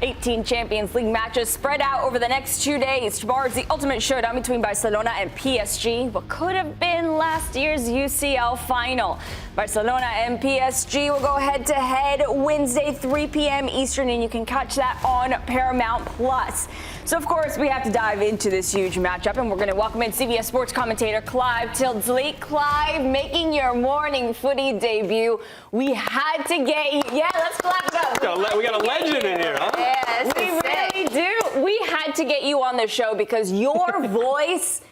18 Champions League matches spread out over the next 2 days. Tomorrow is the ultimate showdown between Barcelona and PSG, what could have been last year's UCL final. Barcelona and PSG will go head-to-head Wednesday, 3 p.m. Eastern, and you can catch that on Paramount+. So, of course, we have to dive into this huge matchup, and we're going to welcome in CBS Sports commentator Clive Tyldesley. Clive, making your morning footy debut. We had to get you. Yeah, let's clap it up. We got a legend in here, huh? Yes, we really do. We had to get you on the show because your voice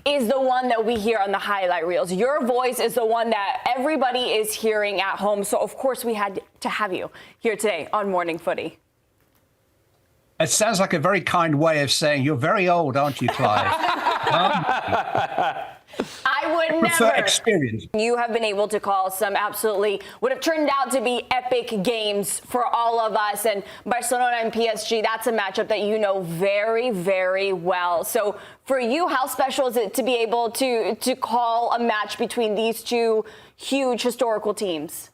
is the one that we hear on the highlight reels. Your voice is the one that everybody is hearing at home. So, of course, we had to have you here today on Morning Footy. It sounds like a very kind way of saying you're very old, aren't you, Clive? I would prefer never. Experience. You have been able to call some absolutely would have turned out to be epic games for all of us. And Barcelona and PSG, that's a matchup that you know very, very well. So for you, how special is it to be able to call a match between these two huge historical teams?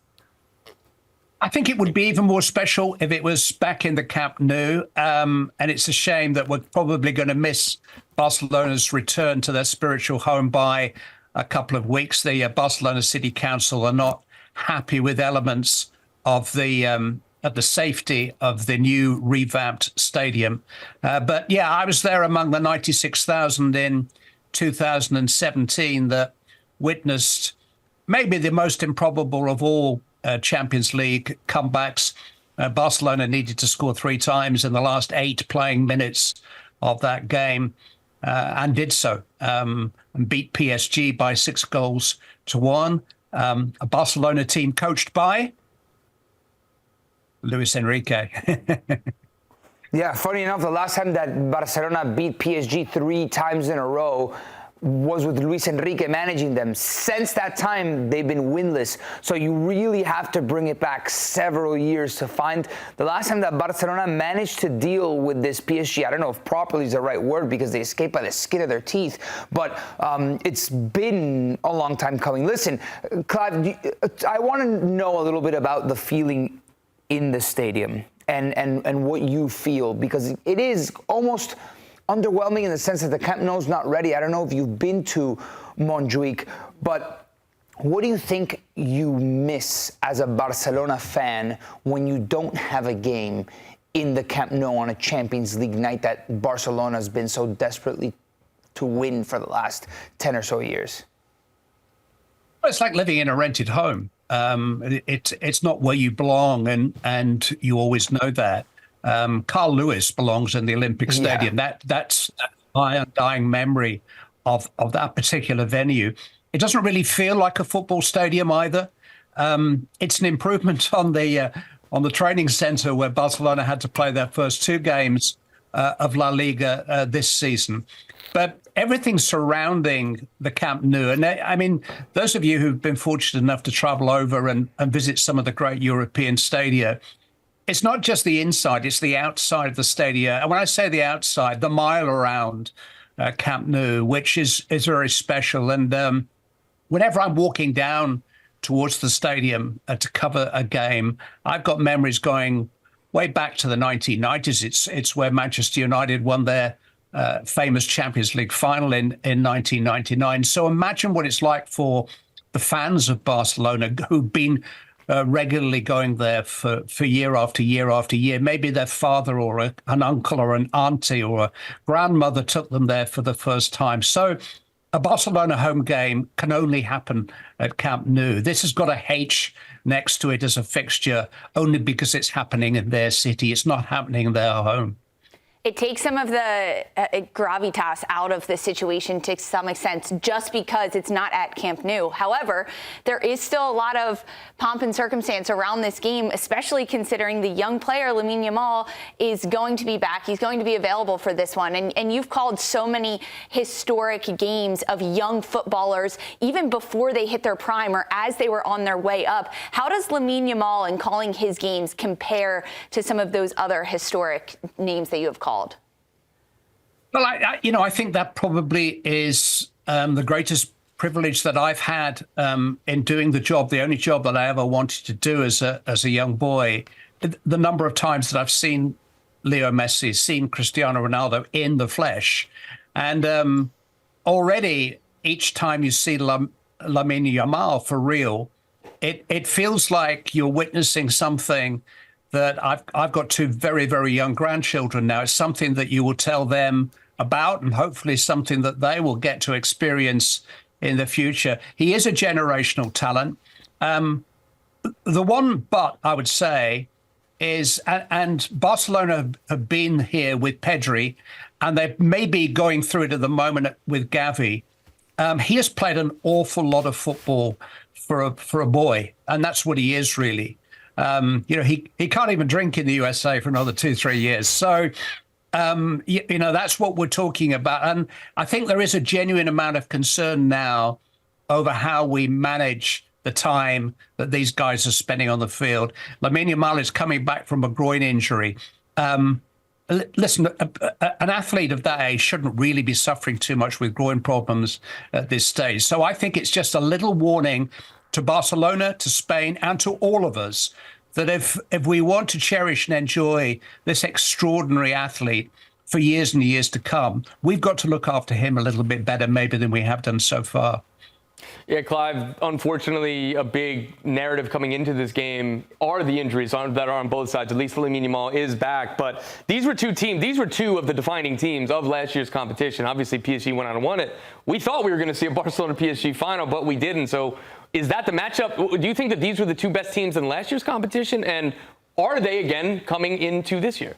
I think it would be even more special if it was back in the Camp Nou. And it's a shame that we're probably going to miss Barcelona's return to their spiritual home by a couple of weeks. The Barcelona City Council are not happy with elements of the safety of the new revamped stadium. But yeah, I was there among the 96,000 in 2017 that witnessed maybe the most improbable of all Champions League comebacks. Barcelona needed to score 3 times in the last 8 playing minutes of that game and did so and beat PSG by 6-1. A Barcelona team coached by Luis Enrique. Yeah, funny enough, the last time that Barcelona beat PSG 3 times in a row was with Luis Enrique managing them. Since that time, they've been winless. So you really have to bring it back several years to find the last time that Barcelona managed to deal with this PSG. I don't know if properly is the right word because they escaped by the skin of their teeth, but it's been a long time coming. Listen, Clive, I want to know a little bit about the feeling in the stadium and what you feel, because it is almost underwhelming in the sense that the Camp Nou's not ready. I don't know if you've been to Montjuic, but what do you think you miss as a Barcelona fan when you don't have a game in the Camp Nou on a Champions League night that Barcelona's been so desperately to win for the last 10 or so years? Well, it's like living in a rented home. It's not where you belong, and you always know that. Carl Lewis belongs in the Olympic Stadium. Yeah. That's my undying memory of that particular venue. It doesn't really feel like a football stadium either. It's an improvement on the training center where Barcelona had to play their first 2 games of La Liga this season. But everything surrounding the Camp Nou, and I mean, those of you who've been fortunate enough to travel over and visit some of the great European stadia, it's not just the inside, it's the outside of the stadium. And when I say the outside, the mile around Camp Nou, which is very special. And whenever I'm walking down towards the stadium to cover a game, I've got memories going way back to the 1990s. It's where Manchester United won their famous Champions League final in 1999. So imagine what it's like for the fans of Barcelona who've been regularly going there for year after year after year. Maybe their father or an uncle or an auntie or a grandmother took them there for the first time. So a Barcelona home game can only happen at Camp Nou. This has got a H next to it as a fixture only because it's happening in their city. It's not happening in their home. It takes some of the gravitas out of the situation to some extent just because it's not at Camp Nou. However, there is still a lot of pomp and circumstance around this game, especially considering the young player, Lamine Yamal, is going to be back. He's going to be available for this one. And you've called so many historic games of young footballers, even before they hit their prime or as they were on their way up. How does Lamine Yamal and calling his games compare to some of those other historic names that you have called? Well, I think that probably is the greatest privilege that I've had in doing the job, the only job that I ever wanted to do as a young boy. The number of times that I've seen Leo Messi, seen Cristiano Ronaldo in the flesh. And already each time you see Lamine Yamal for real, it feels like you're witnessing something that I've got two very, very young grandchildren now. It's something that you will tell them about, and hopefully something that they will get to experience in the future. He is a generational talent. The one but I would say is, and Barcelona have been here with Pedri, and they may be going through it at the moment with Gavi. He has played an awful lot of football for a boy, and that's what he is really. He can't even drink in the USA for another 2-3 years. So, that's what we're talking about. And I think there is a genuine amount of concern now over how we manage the time that these guys are spending on the field. Lamine Yamal is coming back from a groin injury. Listen, an athlete of that age shouldn't really be suffering too much with groin problems at this stage. So I think it's just a little warning to Barcelona, to Spain, and to all of us that if we want to cherish and enjoy this extraordinary athlete for years and years to come, we've got to look after him a little bit better maybe than we have done so far. Yeah, Clive, unfortunately, a big narrative coming into this game are the injuries that are on both sides. At least Lamine Yamal is back. But these were two of the defining teams of last year's competition. Obviously, PSG went on and won it. We thought we were going to see a Barcelona-PSG final, but we didn't. So is that the matchup? Do you think that these were the two best teams in last year's competition? And are they, again, coming into this year?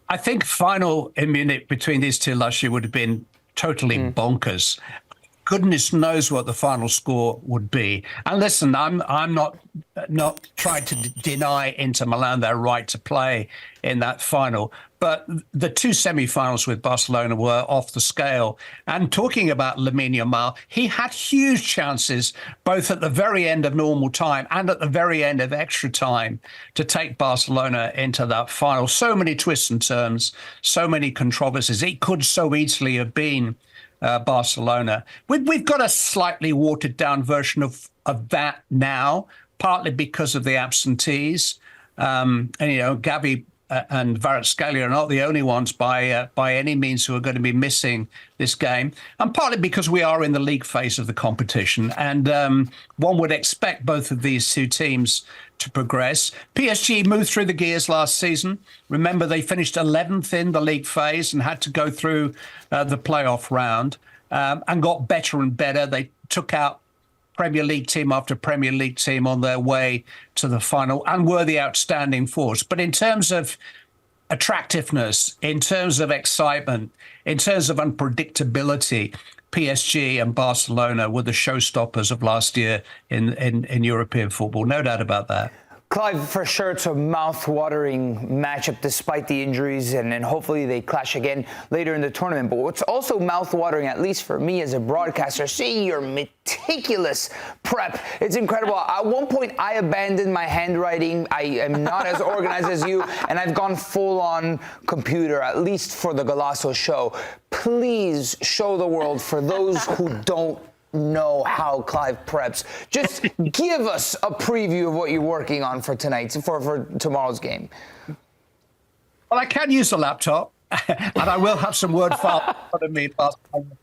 I think final in Munich between these two last year would have been totally bonkers. Goodness knows what the final score would be. And listen, I'm not trying to deny Inter Milan their right to play in that final, but the two semi-finals with Barcelona were off the scale. And talking about Lamine Yamal, he had huge chances both at the very end of normal time and at the very end of extra time to take Barcelona into that final. So many twists and turns, so many controversies. It could so easily have been Barcelona. We've got a slightly watered down version of that now, partly because of the absentees. Gavi and Kvaratskhelia are not the only ones by any means who are going to be missing this game, and partly because we are in the league phase of the competition, and one would expect both of these two teams to progress. PSG moved through the gears last season. Remember, they finished 11th in the league phase and had to go through the playoff round and got better and better. They took out Premier League team after Premier League team on their way to the final and were the outstanding force. But in terms of attractiveness, in terms of excitement, in terms of unpredictability, PSG and Barcelona were the showstoppers of last year in European football. No doubt about that. Clive, for sure, it's a mouth-watering matchup despite the injuries, and hopefully they clash again later in the tournament. But what's also mouth-watering, at least for me as a broadcaster, seeing your meticulous prep. It's incredible. At one point, I abandoned my handwriting. I am not as organized as you, and I've gone full-on computer, at least for the Golazo show. Please show the world, for those who don't know how Clive preps, just give us a preview of what you're working on for tonight, for tomorrow's game. Well, I can use a laptop, and I will have some Word files for me past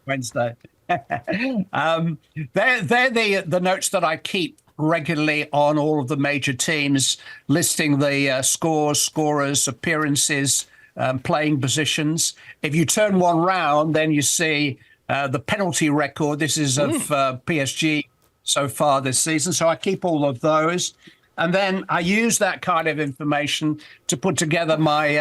Wednesday. They're the notes that I keep regularly on all of the major teams, listing the scores, scorers, appearances, playing positions. If you turn one round, then you see the penalty record. This is of PSG so far this season. So I keep all of those. And then I use that kind of information to put together my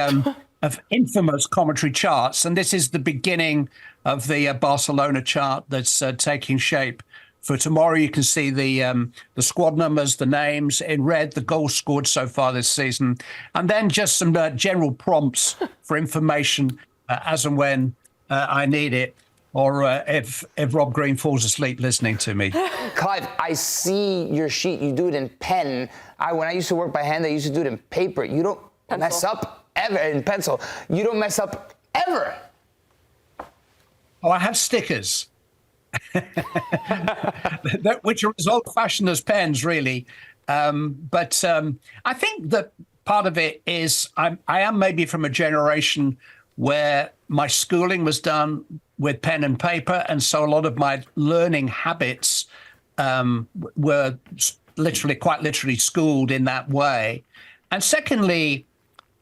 of infamous commentary charts. And this is the beginning of the Barcelona chart that's taking shape for tomorrow. You can see the squad numbers, the names in red, the goals scored so far this season, and then just some general prompts for information as and when I need it, or if Rob Green falls asleep listening to me. Clive, I see your sheet. You do it in pen. When I used to work by hand, I used to do it in paper. You don't mess up ever. In pencil. You don't mess up ever. Oh, I have stickers. Which are as old-fashioned as pens, really. But I think that part of it is I am maybe from a generation where my schooling was done with pen and paper, and so a lot of my learning habits were quite literally schooled in that way. And secondly,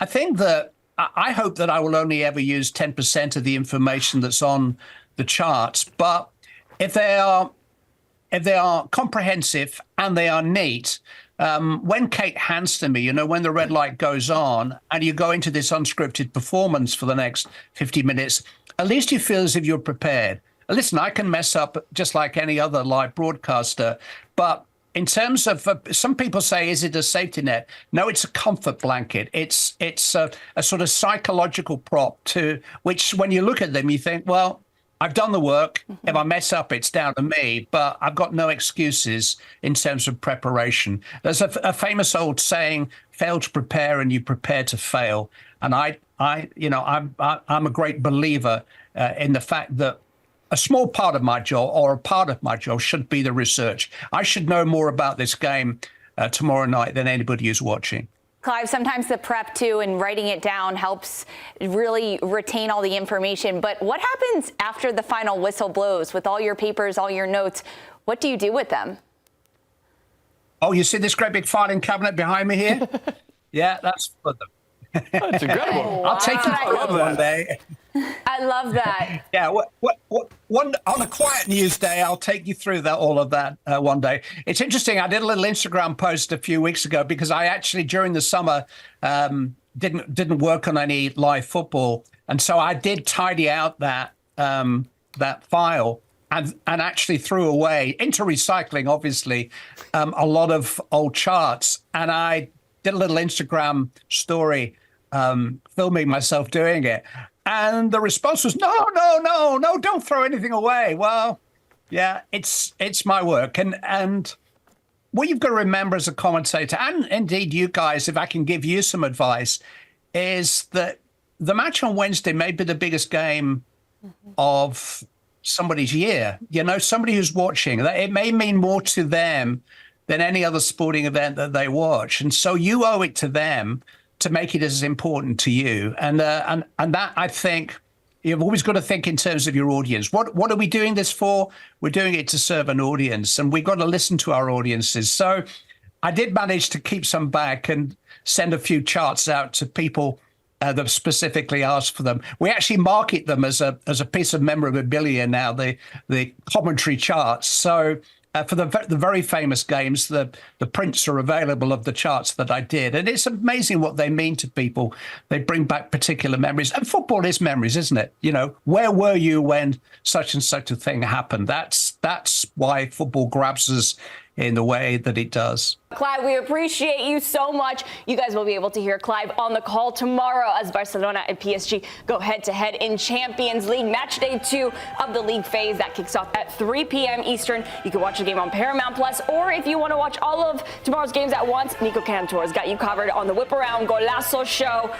I think that I hope that I will only ever use 10% of the information that's on the charts, but if they are comprehensive and they are neat, when Kate hands to me, when the red light goes on and you go into this unscripted performance for the next 50 minutes, at least you feel as if you're prepared. Listen, I can mess up just like any other live broadcaster, but in terms of some people say, is it a safety net? No, it's a comfort blanket. It's a sort of psychological prop to which when you look at them, you think, well, I've done the work. If I mess up, it's down to me, but I've got no excuses in terms of preparation. There's a famous old saying, fail to prepare and you prepare to fail. And I'm a great believer in the fact that a small part of my job or a part of my job should be the research. I should know more about this game tomorrow night than anybody who's watching. Clive, sometimes the prep too and writing it down helps really retain all the information. But what happens after the final whistle blows with all your papers, all your notes? What do you do with them? Oh, you see this great big filing cabinet behind me here? Yeah, that's for them. That's incredible. I'll take you through one day. I love that. Yeah, on a quiet news day, I'll take you through all of that one day. It's interesting. I did a little Instagram post a few weeks ago because I actually, during the summer, didn't work on any live football, and so I did tidy out that file and actually threw away into recycling, obviously, a lot of old charts, and I did a little Instagram story filming myself doing it. And the response was, no, don't throw anything away. Well, yeah, it's my work. And what you've got to remember as a commentator, and indeed you guys, if I can give you some advice, is that the match on Wednesday may be the biggest game of somebody's year. Somebody who's watching, it may mean more to them than any other sporting event that they watch. And so you owe it to them to make it as important to you. And that, I think, you've always got to think in terms of your audience. What are we doing this for? We're doing it to serve an audience, and we've got to listen to our audiences. So I did manage to keep some back and send a few charts out to people that specifically asked for them. We actually market them as a piece of memorabilia now, the commentary charts. So for the very famous games, the prints are available of the charts that I did. And it's amazing what they mean to people. They bring back particular memories. And football is memories, isn't it? Where were you when such and such a thing happened? That's why football grabs us in the way that it does. Clive, we appreciate you so much. You guys will be able to hear Clive on the call tomorrow as Barcelona and PSG go head-to-head in Champions League. Match day 2 of the league phase. That kicks off at 3 p.m. Eastern. You can watch the game on Paramount+, or if you want to watch all of tomorrow's games at once, Nico Cantor has got you covered on the Whip Around Golazo show